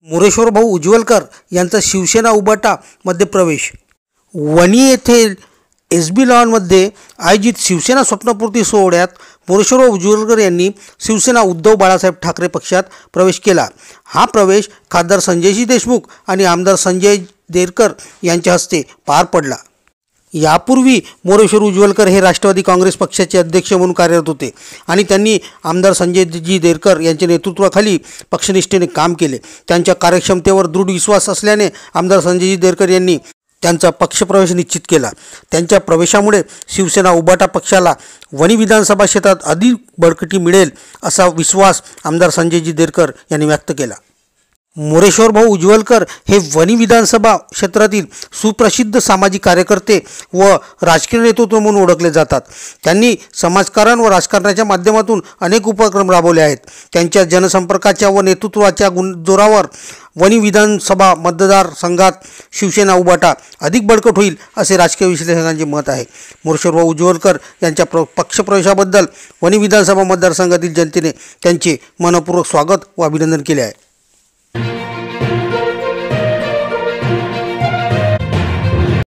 मोरेश्वर भाऊ उज्ज्वलकर यांचा शिवसेना उभाटा मध्ये प्रवेश। वणी येथे SB लॉनमध्ये आयोजित शिवसेना स्वप्नपूर्ती सोहळ्यात मोरेश्वर भाऊ उज्ज्वलकर यांनी शिवसेना उद्धव बाळासाहेब ठाकरे पक्षात प्रवेश केला। हा प्रवेश खासदार संजयजी देशमुख आणि आमदार संजय देरकर यांच्या हस्ते पार पडला। यापूर्वी मोरेश्वर उज्ज्वलकर हे राष्ट्रवादी काँग्रेस पक्षाचे अध्यक्ष म्हणून कार्यरत होते आणि त्यांनी आमदार संजयजी देरकर यांच्या नेतृत्वाखाली पक्षनिष्ठेने काम केले। त्यांच्या कार्यक्षमतेवर दृढ विश्वास असल्याने आमदार संजयजी देरकर यांनी त्यांचा पक्षप्रवेश निश्चित केला। त्यांच्या प्रवेशामुळे शिवसेना उभाटा पक्षाला वणी विधानसभा क्षेत्रात अधिक बळकटी मिळेल असा विश्वास आमदार संजयजी देरकर यांनी व्यक्त केला। मोरेश्वर भाऊ उज्ज्वलकर हे वणी विधानसभा क्षेत्रातील सुप्रसिद्ध सामाजिक कार्यकर्ते व राजकीय नेतृत्व म्हणून ओळखले जातात। त्यांनी समाजकारण व राजकारणाच्या माध्यमातून अनेक उपक्रम राबवले आहेत। त्यांच्या जनसंपर्काच्या व नेतृत्वाच्या जोरावर वणी विधानसभा मतदारसंघात शिवसेना उभाटा अधिक बळकट होईल असे राजकीय विश्लेषकांचे मत आहे। मोरेश्वर भाऊ उज्ज्वलकर यांच्या पक्षप्रवेशाबद्दल वणी विधानसभा मतदारसंघातील जनतेने त्यांचे मनपूर्वक स्वागत व अभिनंदन केले आहे।